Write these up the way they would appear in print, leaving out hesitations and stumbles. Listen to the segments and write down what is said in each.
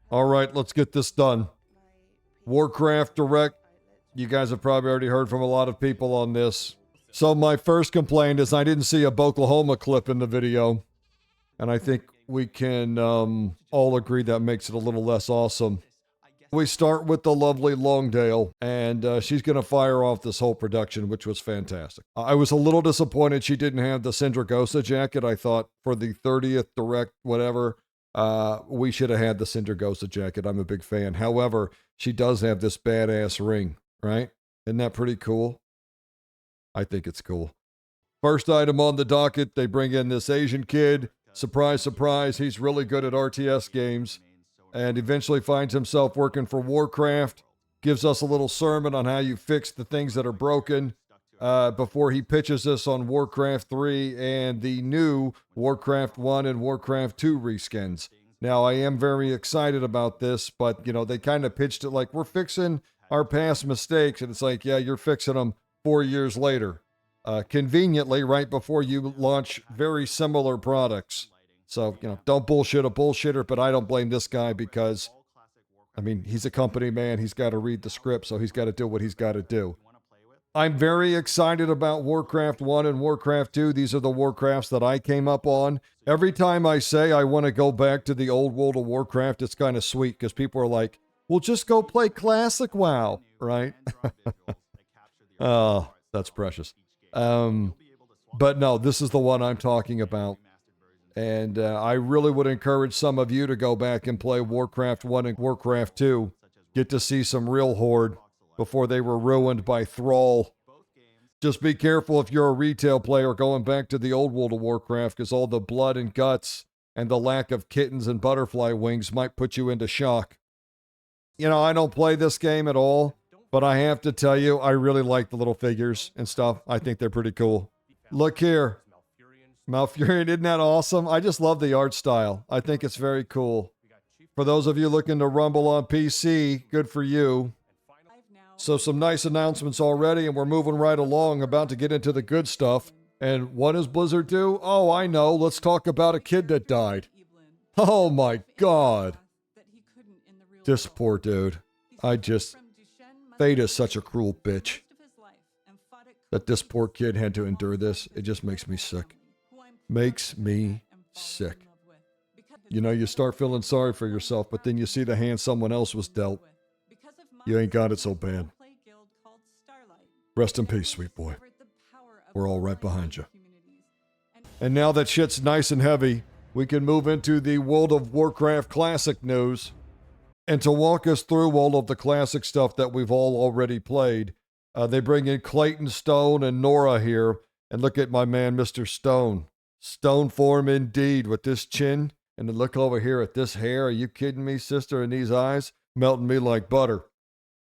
All right, let's get this done. Warcraft Direct. You guys have probably already heard from a lot of people on this. So my first complaint is I didn't see a Oklahoma clip in the video. And I think we can all agree that makes it a little less awesome. We start with the lovely Longdale, and she's going to fire off this whole production, which was fantastic. I was a little disappointed she didn't have the Syndragosa jacket. I thought for the 30th Direct, whatever, we should have had the Syndragosa jacket. I'm a big fan. However, she does have this badass ring, right? Isn't that pretty cool? I think it's cool. First item on the docket, they bring in this Asian kid. Surprise, surprise, he's really good at RTS games. And eventually finds himself working for Warcraft, gives us a little sermon on how you fix the things that are broken before he pitches us on Warcraft 3 and the new Warcraft 1 and Warcraft 2 reskins. Now, I am very excited about this, but, you know, they kind of pitched it like, we're fixing our past mistakes, and it's like, yeah, you're fixing them 4 years later. Conveniently, right before you launch very similar products. So, you know, don't bullshit a bullshitter, but I don't blame this guy because, I mean, he's a company man. He's got to read the script, so he's got to do what he's got to do. I'm very excited about Warcraft 1 and Warcraft 2. These are the Warcrafts that I came up on. Every time I say I want to go back to the old World of Warcraft, it's kind of sweet because people are like, well, just go play classic WoW, right? Oh, that's precious. But no, this is the one I'm talking about. And I really would encourage some of you to go back and play Warcraft 1 and Warcraft 2. Get to see some real Horde before they were ruined by Thrall. Just be careful if you're a retail player going back to the old World of Warcraft, because all the blood and guts and the lack of kittens and butterfly wings might put you into shock. You know, I don't play this game at all, but I have to tell you, I really like the little figures and stuff. I think they're pretty cool. Look here. Malfurion, isn't that awesome? I just love the art style. I think it's very cool. For those of you looking to rumble on PC, good for you. So some nice announcements already, and we're moving right along, about to get into the good stuff. And what does Blizzard do? Oh, I know. Let's talk about a kid that died. Oh my God. This poor dude. Fate is such a cruel bitch. That this poor kid had to endure this. It just makes me sick. Makes me sick. You know, you start feeling sorry for yourself, but then you see the hand someone else was dealt. You ain't got it so bad. Rest in peace, sweet boy. We're all right behind you. And now that shit's nice and heavy, we can move into the World of Warcraft Classic news. And to walk us through all of the classic stuff that we've all already played, they bring in Clayton Stone and Nora here. And look at my man, Mr. Stone. Stone form indeed, with this chin. And then look over here at this hair. Are you kidding me, sister? And these eyes melting me like butter.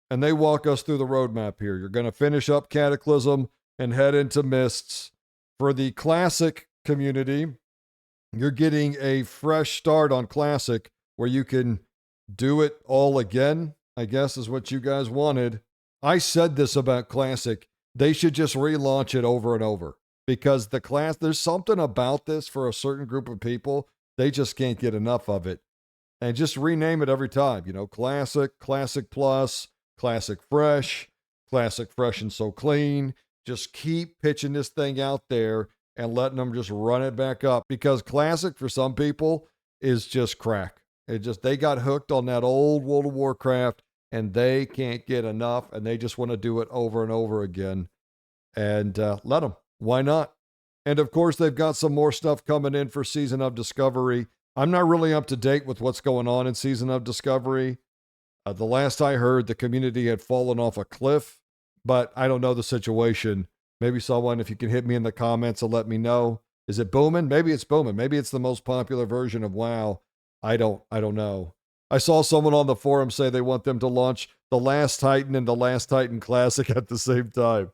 And they walk us through the roadmap here. You're going to finish up Cataclysm and head into Mists. For the Classic community, you're getting a fresh start on Classic where you can do it all again, I guess is what you guys wanted. I said this about Classic. They should just relaunch it over and over. Because there's something about this for a certain group of people. They just can't get enough of it. And just rename it every time. You know, Classic, Classic Plus, Classic Fresh, Classic Fresh and So Clean. Just keep pitching this thing out there and letting them just run it back up. Because Classic, for some people, is just crack. They got hooked on that old World of Warcraft, and they can't get enough, and they just want to do it over and over again. And let them. Why not? And of course, they've got some more stuff coming in for Season of Discovery. I'm not really up to date with what's going on in Season of Discovery. The last I heard, the community had fallen off a cliff, but I don't know the situation. Maybe someone, if you can hit me in the comments, will let me know. Is it booming? Maybe it's booming. Maybe it's the most popular version of WoW. I don't know. I saw someone on the forum say they want them to launch The Last Titan and The Last Titan Classic at the same time.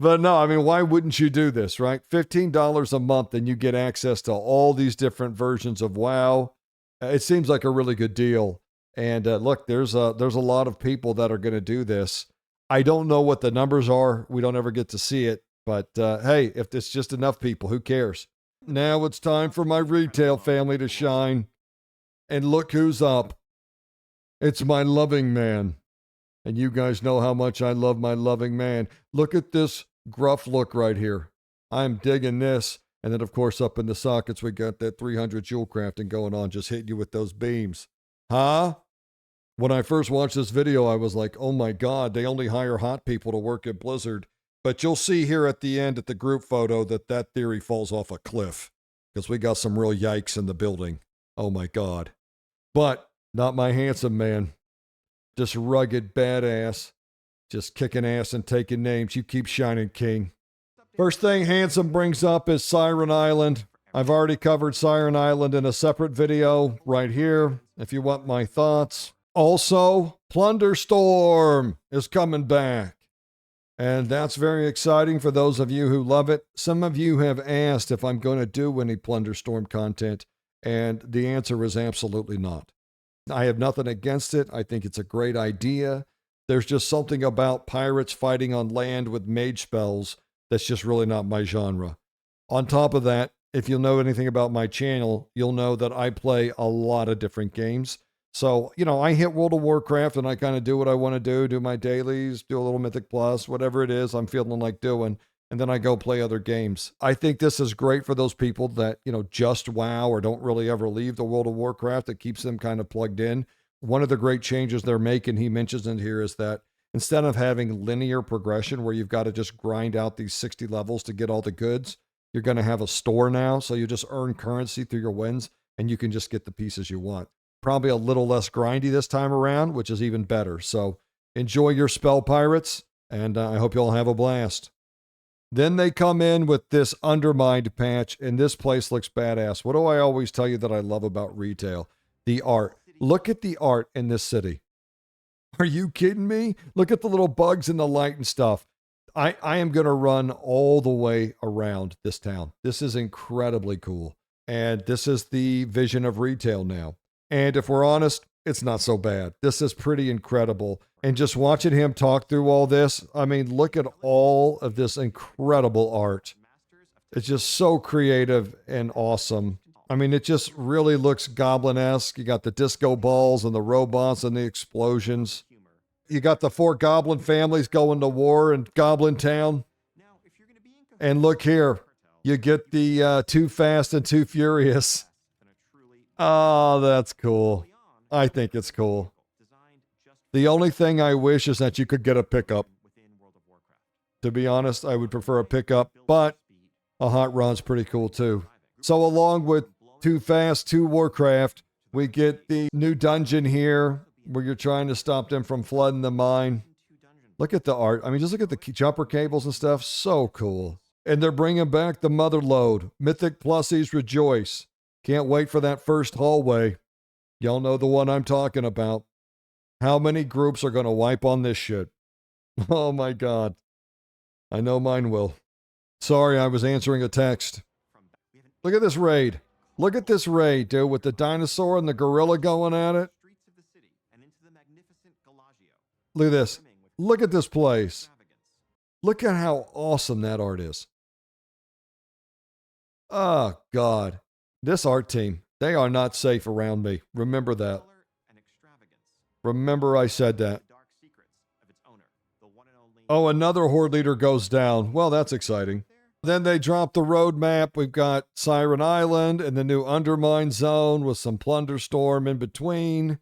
But no, I mean, why wouldn't you do this, right? $15 a month and you get access to all these different versions of WoW. It seems like a really good deal. And look, there's a lot of people that are going to do this. I don't know what the numbers are. We don't ever get to see it. But hey, if it's just enough people, who cares? Now it's time for my retail family to shine. And look who's up. It's my loving man. And you guys know how much I love my loving man. Look at this gruff look right here. I'm digging this. And then, of course, up in the sockets, we got that 300 jewel crafting going on, just hitting you with those beams. Huh? When I first watched this video, I was like, oh my God, they only hire hot people to work at Blizzard. But you'll see here at the end at the group photo that that theory falls off a cliff. Because we got some real yikes in the building. Oh my God. But not my handsome man. Just rugged badass. Just kicking ass and taking names. You keep shining, King. First thing Handsome brings up is Siren Island. I've already covered Siren Island in a separate video right here, if you want my thoughts. Also, Plunderstorm is coming back. And that's very exciting for those of you who love it. Some of you have asked if I'm going to do any Plunderstorm content, and the answer is absolutely not. I have nothing against it. I think it's a great idea. There's just something about pirates fighting on land with mage spells that's just really not my genre. On top of that, if you'll know anything about my channel, you'll know that I play a lot of different games. So, you know, I hit World of Warcraft and I kind of do what I want to do my dailies, do a little Mythic Plus, whatever it is I'm feeling like doing, and then I go play other games. I think this is great for those people that, you know, just WoW or don't really ever leave the World of Warcraft. It keeps them kind of plugged in. One of the great changes they're making, he mentions in here, is that instead of having linear progression where you've got to just grind out these 60 levels to get all the goods, you're going to have a store now. So you just earn currency through your wins and you can just get the pieces you want. Probably a little less grindy this time around, which is even better. So enjoy your spell, pirates, and I hope you all have a blast. Then they come in with this Undermined patch, and this place looks badass. What do I always tell you that I love about retail? The art. Look at the art in this city. Are you kidding me? Look at the little bugs in the light and stuff. I am going to run all the way around this town. This is incredibly cool. And this is the vision of retail now. And if we're honest, it's not so bad. This is pretty incredible. And just watching him talk through all this, I mean, look at all of this incredible art. It's just so creative and awesome. I mean, it just really looks goblin-esque. You got the disco balls and the robots and the explosions. You got the 4 goblin families going to war in Goblin Town. And look here, you get the Too Fast and Too Furious. Oh, that's cool. I think it's cool. The only thing I wish is that you could get a pickup. To be honest, I would prefer a pickup, but a hot rod's pretty cool too. So along with Too Fast, 2 Warcraft, we get the new dungeon here where you're trying to stop them from flooding the mine. Look at the art. I mean, just look at the jumper cables and stuff. So cool. And they're bringing back the mother lode. Mythic Plussies rejoice. Can't wait for that first hallway. Y'all know the one I'm talking about. How many groups are going to wipe on this shit? Oh my God. I know mine will. Sorry, I was answering a text. Look at this raid. Look at this raid, dude, with the dinosaur and the gorilla going at it. Look at this. Look at this place. Look at how awesome that art is. Oh, God. This art team, they are not safe around me. Remember that. Remember I said that. Oh, another horde leader goes down. Well, that's exciting. Then they drop the roadmap. We've got Siren Island and the new Undermine zone with some Plunderstorm in between.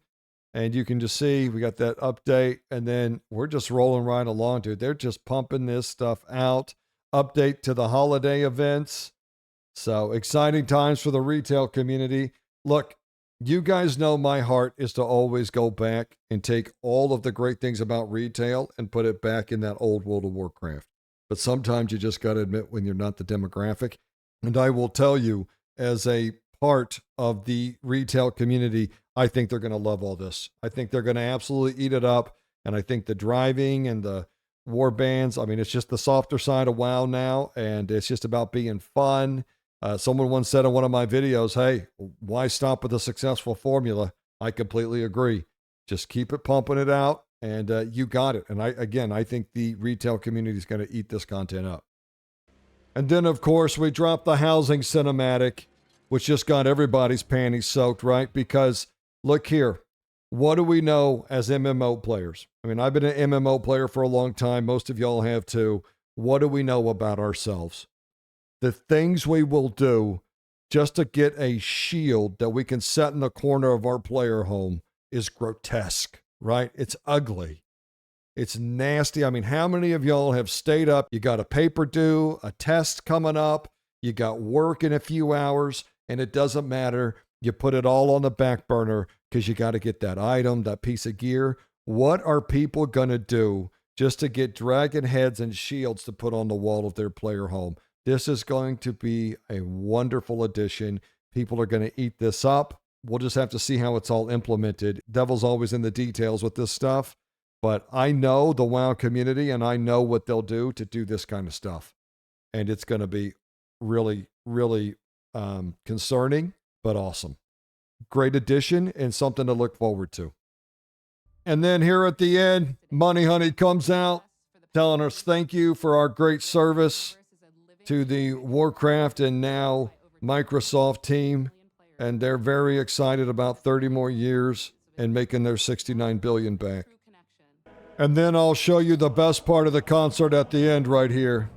And you can just see we got that update. And then we're just rolling right along, dude. They're just pumping this stuff out. Update to the holiday events. So exciting times for the retail community. Look, you guys know my heart is to always go back and take all of the great things about retail and put it back in that old World of Warcraft. But sometimes you just got to admit when you're not the demographic. And I will tell you, as a part of the retail community, I think they're going to love all this. I think they're going to absolutely eat it up. And I think the driving and the war bands, I mean, it's just the softer side of WoW now. And it's just about being fun. Someone once said in one of my videos, hey, why stop with a successful formula? I completely agree. Just keep it pumping it out, and you got it. And I think the retail community is going to eat this content up. And then, of course, we dropped the housing cinematic, which just got everybody's panties soaked, right? Because look here. What do we know as MMO players? I mean, I've been an MMO player for a long time. Most of y'all have too. What do we know about ourselves? The things we will do just to get a shield that we can set in the corner of our player home is grotesque, right? It's ugly. It's nasty. I mean, how many of y'all have stayed up? You got a paper due, a test coming up, you got work in a few hours, and it doesn't matter. You put it all on the back burner because you got to get that item, that piece of gear. What are people going to do just to get dragon heads and shields to put on the wall of their player home? This is going to be a wonderful addition. People are going to eat this up. We'll just have to see how it's all implemented. Devil's always in the details with this stuff. But I know the WoW community, and I know what they'll do to do this kind of stuff. And it's going to be really, really concerning, but awesome. Great addition and something to look forward to. And then here at the end, Money Honey comes out telling us thank you for our great service to the Warcraft and now Microsoft team. And they're very excited about 30 more years and making their $69 billion back. And then I'll show you the best part of the concert at the end right here.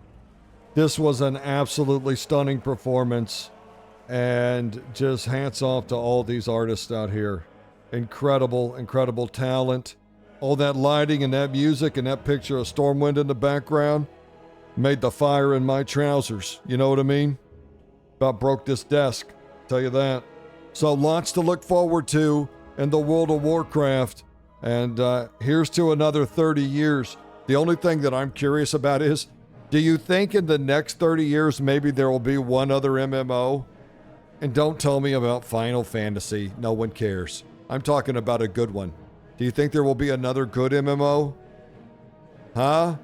This was an absolutely stunning performance. And just hats off to all these artists out here. Incredible, incredible talent. All that lighting and that music and that picture of Stormwind in the background made the fire in my trousers. You know what I mean? About broke this desk. Tell you that. So lots to look forward to in the World of Warcraft. And here's to another 30 years. The only thing that I'm curious about is, do you think in the next 30 years maybe there will be one other MMO? And don't tell me about Final Fantasy. No one cares. I'm talking about a good one. Do you think there will be another good MMO? Huh?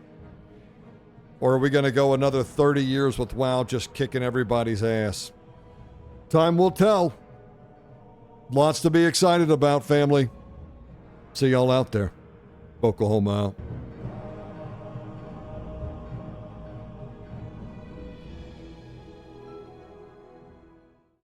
Or are we going to go another 30 years with WoW just kicking everybody's ass? Time will tell. Lots to be excited about, family. See y'all out there. Oklahoma out.